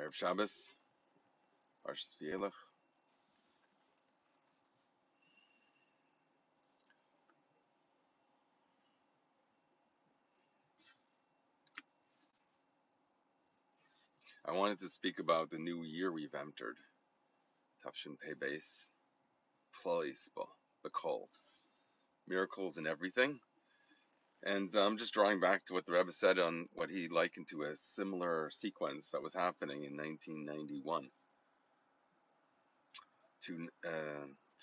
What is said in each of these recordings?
Erev Shabbos, Parshas Vayelech. I wanted to speak about the new year we've entered, Tafshin Pei Beis, Plois the Kol, miracles in everything. And I'm just drawing back to what the Rebbe said on what he likened to a similar sequence that was happening in 1991 to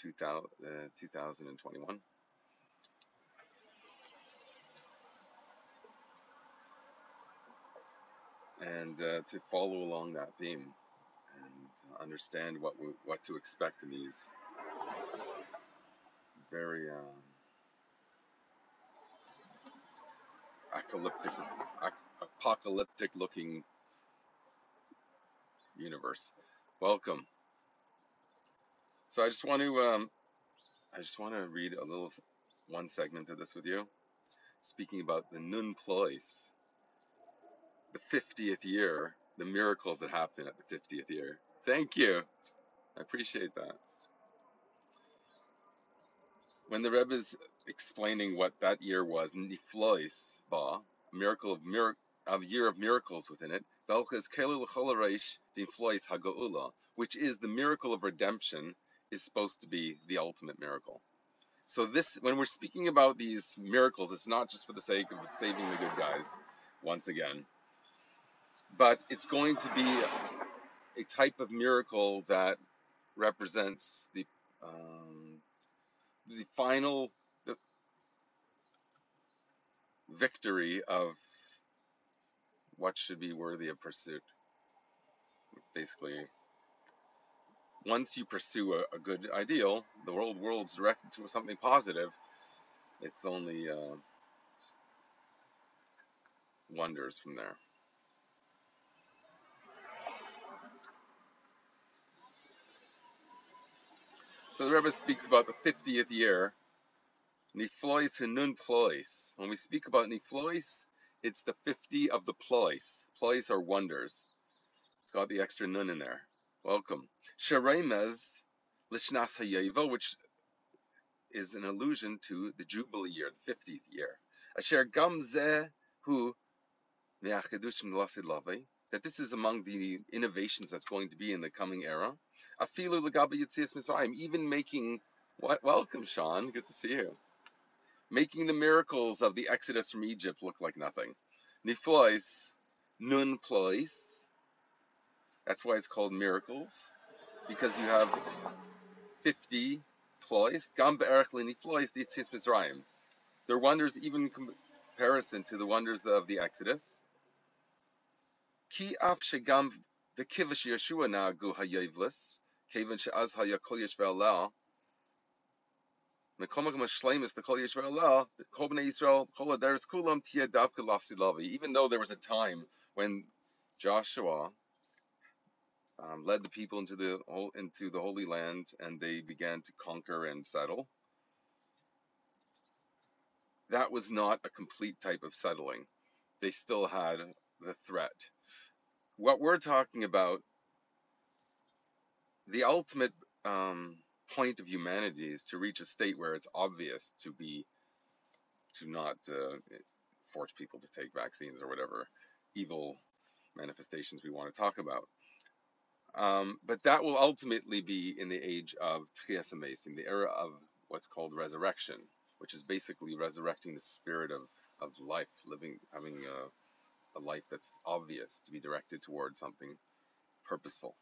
2021. And to follow along that theme and understand what to expect in these very apocalyptic looking universe. Welcome. So I just want to read one segment of this with you, speaking about the Nun Plois, the 50th year, the miracles that happen at the 50th year. Thank you. I appreciate that. When the Rebbe is explaining what that year was, niflois ba, a year of miracles within it, which is the miracle of redemption, is supposed to be the ultimate miracle. So when we're speaking about these miracles, it's not just for the sake of saving the good guys, once again, but it's going to be a type of miracle that represents the final victory of what should be worthy of pursuit. Basically, once you pursue a good ideal, the world's directed to something positive. It's only just wonders from there. So the Rebbe speaks about the 50th year, niflois and nun plois. When we speak about niflois, it's the 50 of the plois. Plois are wonders. It's got the extra nun in there. Welcome. Sharemez lishnas hayevo, which is an allusion to the Jubilee year, the 50th year. Asher gam zeh hu me'achedushim lasid lavei, that this is among the innovations that's going to be in the coming era. Afilu legabe yitzias Mitzrayim, even making what? Welcome, Sean. Good to see you. Making the miracles of the Exodus from Egypt look like nothing. Niflois, nun plois. That's why it's called miracles, because you have 50 plois. Gam be'erech leniflois yitzias Mitzrayim. They're wonders even in comparison to the wonders of the Exodus. Ki af shegam the kivish Yeshua nagu hayevlis, kevan she'az hayakol yeshve'allah, mekomach mashleimus the kol yeshve'allah, kol bnei Yisrael, kol adaris kulam tia davka lasilavi. Even though there was a time when Joshua led the people into the Holy Land and they began to conquer and settle, that was not a complete type of settling. They still had the threat. What we're talking about, the ultimate point of humanity is to reach a state where it's obvious to not force people to take vaccines or whatever evil manifestations we want to talk about. But that will ultimately be in the age of Tchias HaMesim, the era of what's called resurrection, which is basically resurrecting the spirit of life, having a life that's obvious, to be directed towards something purposeful.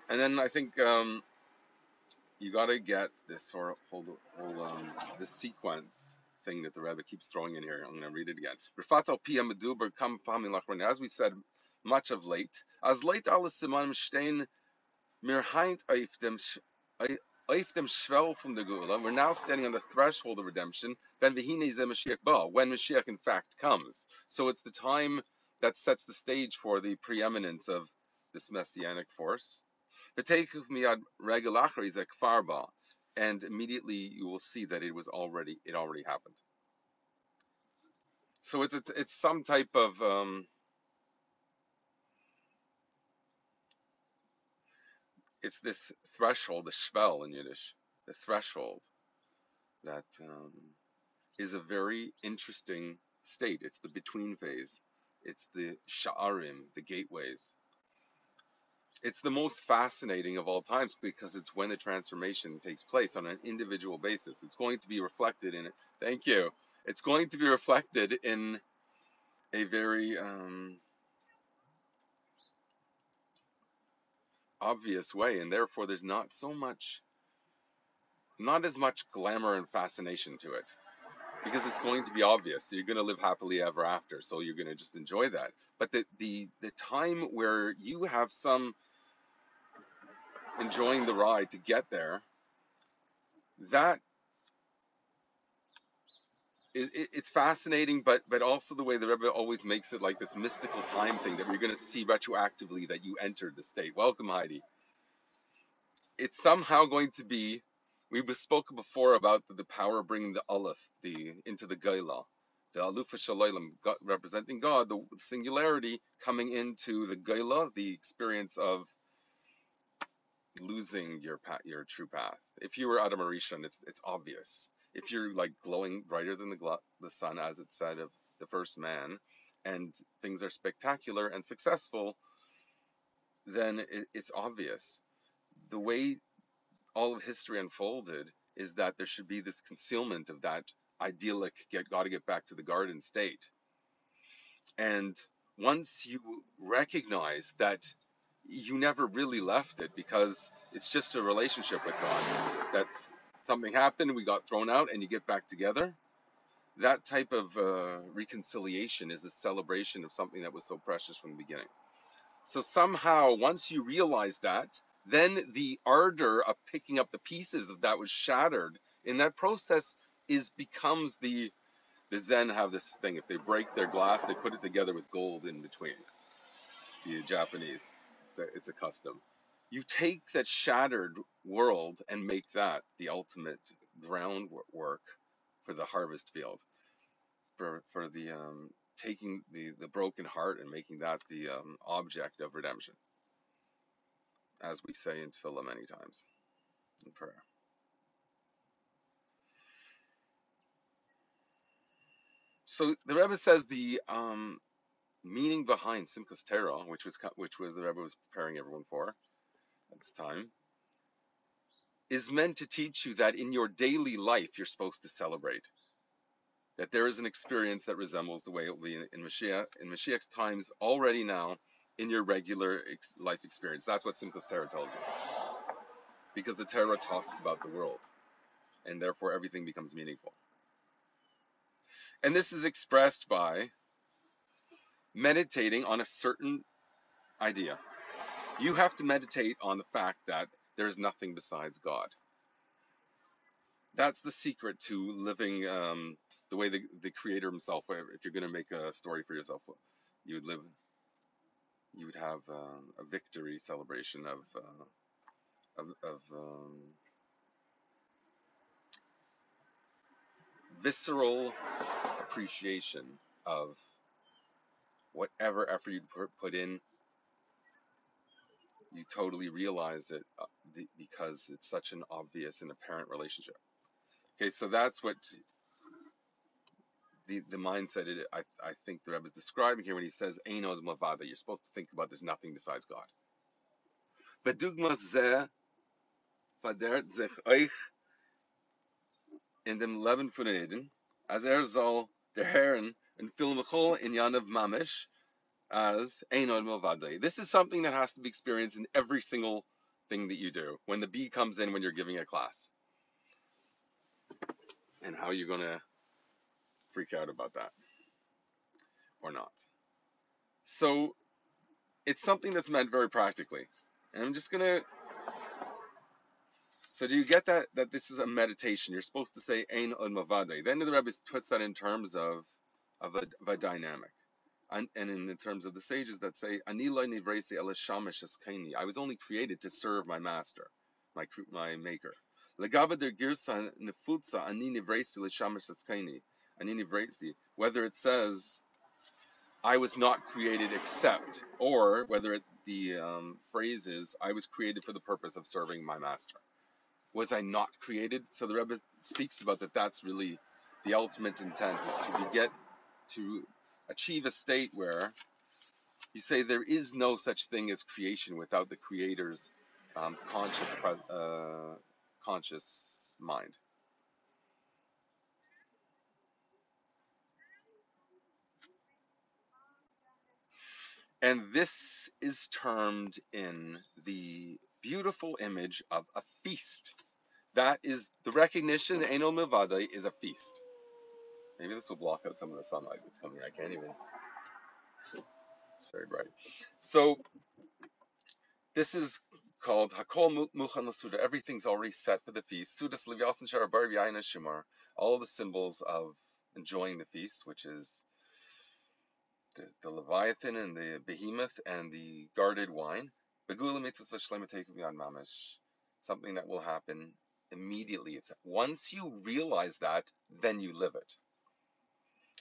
And then I think you got to get this sort of whole this sequence thing that the Rebbe keeps throwing in here. I'm going to read it again. As we said much of late, as late alles simanim stein mir heint auf dem Schwell from the Gula. We're now standing on the threshold of redemption. Then v'hinei ze Moshiach ba, when Moshiach in fact comes. So it's the time that sets the stage for the preeminence of this Messianic force. And immediately you will see that it already happened. So it's some type of it's this threshold, the shvel in Yiddish, the threshold that is a very interesting state. It's the between phase. It's the sha'arim, the gateways. It's the most fascinating of all times because it's when the transformation takes place on an individual basis. It's going to be reflected in it. Thank you. It's going to be reflected in a very obvious way, and therefore there's not as much glamour and fascination to it because it's going to be obvious. So you're going to live happily ever after, so you're going to just enjoy that. But the time where you have some enjoying the ride to get there, that it's fascinating, but also the way the Rebbe always makes it like this mystical time thing that we're going to see retroactively that you entered the state. Welcome, Heidi. It's somehow going to be. We spoke before about the power of bringing the Aleph into the Geilah, the Alufa Shalaylam, representing God, the singularity coming into the Geilah, the experience of losing your true path. If you were Adam Arishan, it's obvious. If you're like glowing brighter than the sun, as it said of the first man, and things are spectacular and successful, then it's obvious. The way all of history unfolded is that there should be this concealment of that idyllic got to get back to the garden state. And once you recognize that you never really left it because it's just a relationship with God, that's something happened, we got thrown out, and you get back together, that type of reconciliation is the celebration of something that was so precious from the beginning. So somehow, once you realize that, then the ardor of picking up the pieces of that was shattered in that process becomes the Zen have this thing. If they break their glass, they put it together with gold in between. The Japanese, it's a custom. You take that shattered world and make that the ultimate groundwork for the harvest field, for the taking the broken heart and making that the object of redemption, as we say in Tefillah many times in prayer. So the Rebbe says the meaning behind Simchas Torah, which was the Rebbe was preparing everyone for at this time, is meant to teach you that in your daily life you're supposed to celebrate. That there is an experience that resembles the way it will be in Moshiach, in Moshiach's times already now in your regular life experience. That's what Simchas Torah tells you. Because the Torah talks about the world, and therefore everything becomes meaningful. And this is expressed by meditating on a certain idea. You have to meditate on the fact that there is nothing besides God. That's the secret to living the way the Creator Himself. If you're going to make a story for yourself, you would have a victory celebration of visceral appreciation of whatever effort you put in. You totally realize it because it's such an obvious and apparent relationship. Okay, so that's what the mindset I think the Rebbe is describing here when he says Ein Od Milvado. You're supposed to think about there's nothing besides God. Bedugma zeh verdert sich euch in dem Leben von Eden, als soll der Herren and Filmachol in Yanav Mamish as Ein Od Milvado. This is something that has to be experienced in every single thing that you do. When the bee comes in when you're giving a class. And how you're going to freak out about that. Or not. So, it's something that's meant very practically. And I'm just going to... So do you get that this is a meditation? You're supposed to say Ein Od Milvado. Then the Rebbe puts that in terms of a dynamic. And in the terms of the sages that say, Ani lo nivrasi ela shamash eskaini. I was only created to serve my master, my maker. Legaba der girsa nefutza ani nivrasi le shamash eskaini. whether it says I was not created except, or whether the phrase is I was created for the purpose of serving my master. Was I not created? So the Rebbe speaks about that. That's really the ultimate intent, is to achieve a state where you say there is no such thing as creation without the Creator's conscious mind. And this is termed in the beautiful image of a feast. That is the recognition that Ein Od Milvado is a feast. Maybe this will block out some of the sunlight that's coming. I can't even. It's very bright. So this is called Hakol Muchan Lasuda. Everything's already set for the feast. Sudas Livyasan Sharabar V'Yayin Shimar. All the symbols of enjoying the feast, which is the Leviathan and the Behemoth and the guarded wine. Something that will happen immediately. It's once you realize that, then you live it.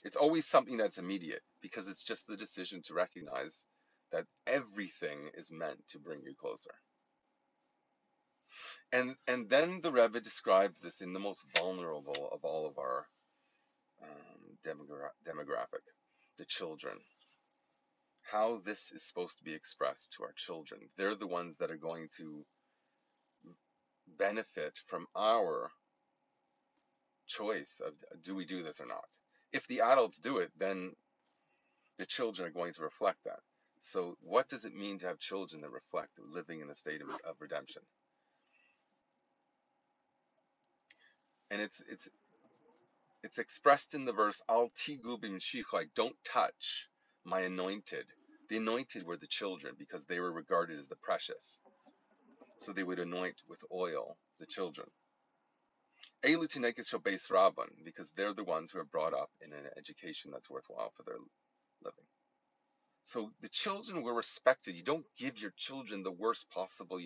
It's always something that's immediate, because it's just the decision to recognize that everything is meant to bring you closer. And then the Rebbe describes this in the most vulnerable of all of our demographic, the children. How this is supposed to be expressed to our children. They're the ones that are going to benefit from our choice of do we do this or not. If the adults do it, then the children are going to reflect that. So what does it mean to have children that reflect living in a state of redemption? And it's expressed in the verse, Al tigu b'mshichai, don't touch my anointed. The anointed were the children, because they were regarded as the precious. So they would anoint with oil the children. Elu tinekes shel beis rabban, because they're the ones who are brought up in an education that's worthwhile for their living. So the children were respected. You don't give your children the worst possible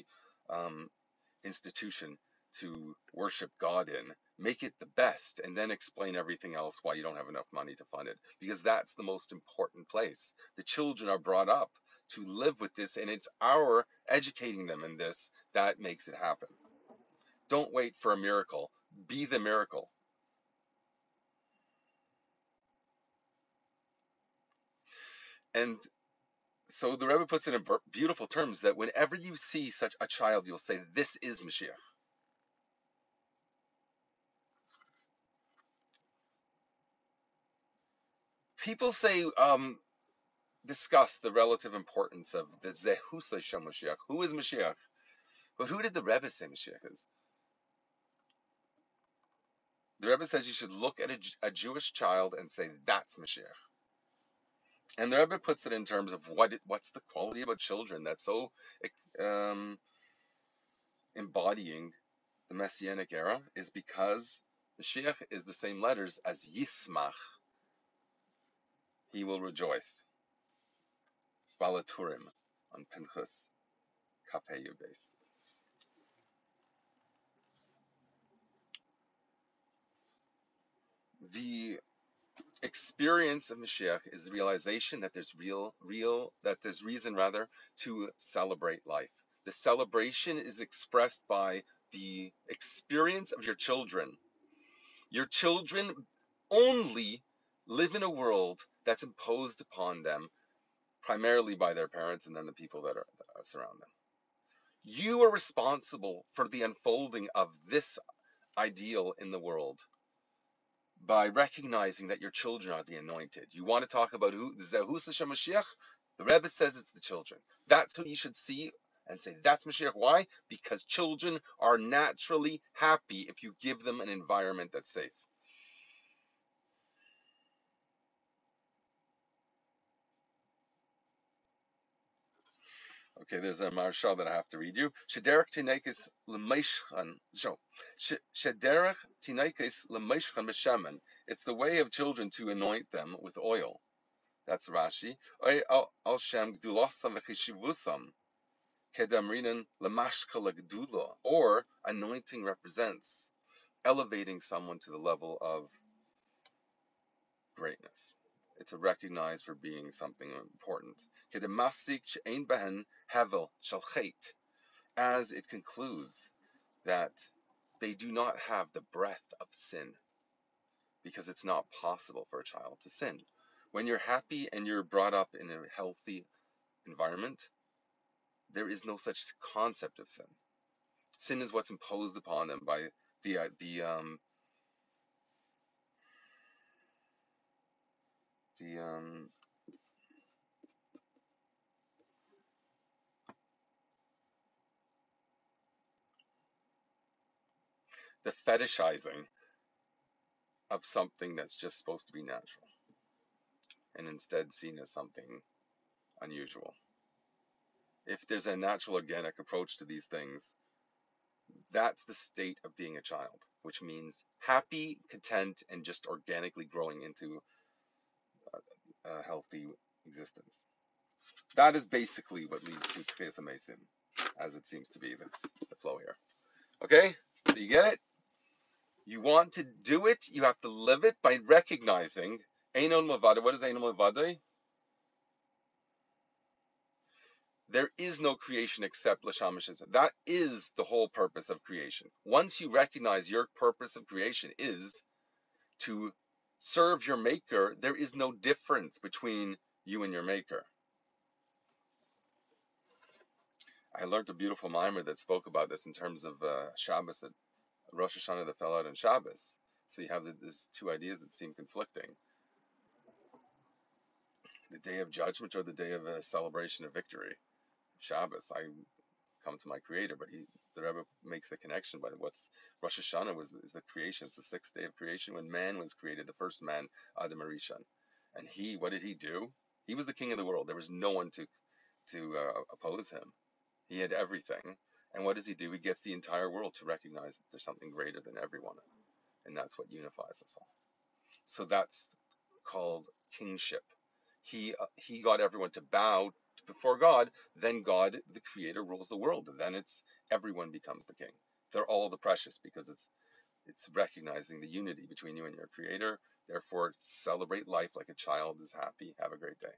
institution to worship God in. Make it the best, and then explain everything else why you don't have enough money to fund it, because that's the most important place. The children are brought up to live with this, and it's our educating them in this that makes it happen. Don't wait for a miracle. Be the miracle. And so the Rebbe puts it in beautiful terms that whenever you see such a child, you'll say, this is Moshiach. People say, discuss the relative importance of the Zehus Shem Moshiach. Who is Moshiach? But who did the Rebbe say Moshiach is? The Rebbe says you should look at a Jewish child and say, that's Moshiach. And the Rebbe puts it in terms of what's the quality about children that's so embodying the Messianic era, is because Moshiach is the same letters as Yismach. He will rejoice. Balaturim on Pinchas Kapei base. The experience of Mashiach is the realization that there's there's reason rather to celebrate life. The celebration is expressed by the experience of your children. Your children only live in a world that's imposed upon them primarily by their parents and then the people that surround them. You are responsible for the unfolding of this ideal in the world by recognizing that your children are the anointed. You want to talk about who Zehus Hashem Mashiach? The Rebbe says it's the children. That's who you should see and say that's Mashiach. Why? Because children are naturally happy if you give them an environment that's safe. Okay, there's a marshal that I have to read you. Shederach tinekes lemeishchan. Shederach tinekes lemeishchan b'shemen. It's the way of children to anoint them with oil. That's Rashi. Al shem gdulosam v'chishivusam kedamrinan lemashka legdula. Or anointing represents elevating someone to the level of greatness. It's a recognized for being something important. As it concludes that they do not have the breath of sin, because it's not possible for a child to sin. When you're happy and you're brought up in a healthy environment, there is no such concept of sin. Sin is what's imposed upon them by the fetishizing of something that's just supposed to be natural, and instead seen as something unusual. If there's a natural, organic approach to these things, that's the state of being a child, which means happy, content, and just organically growing into a healthy existence. That is basically what leads to Tchias HaMesim, as it seems to be the flow here. Okay? So you get it? You want to do it, you have to live it by recognizing Ein Od Milvado. What is Ein Od Milvado? There is no creation except L'Sham Shizah. That is the whole purpose of creation. Once you recognize your purpose of creation is to serve your maker, there is no difference between you and your maker. I learned a beautiful mimer that spoke about this in terms of Shabbos, that Rosh Hashanah that fell out on Shabbos. So you have these two ideas that seem conflicting. The day of judgment or the day of a celebration of victory. Shabbos, I come to my Creator, but the Rebbe makes the connection. But what's Rosh Hashanah is the creation. It's the sixth day of creation when man was created, the first man, Adam Arishan. And what did he do? He was the king of the world. There was no one to oppose him. He had everything. And what does he do? He gets the entire world to recognize that there's something greater than everyone. And that's what unifies us all. So that's called kingship. He got everyone to bow before God. Then God, the Creator, rules the world. And then everyone becomes the king. They're all the precious because it's recognizing the unity between you and your Creator. Therefore, celebrate life like a child is happy. Have a great day.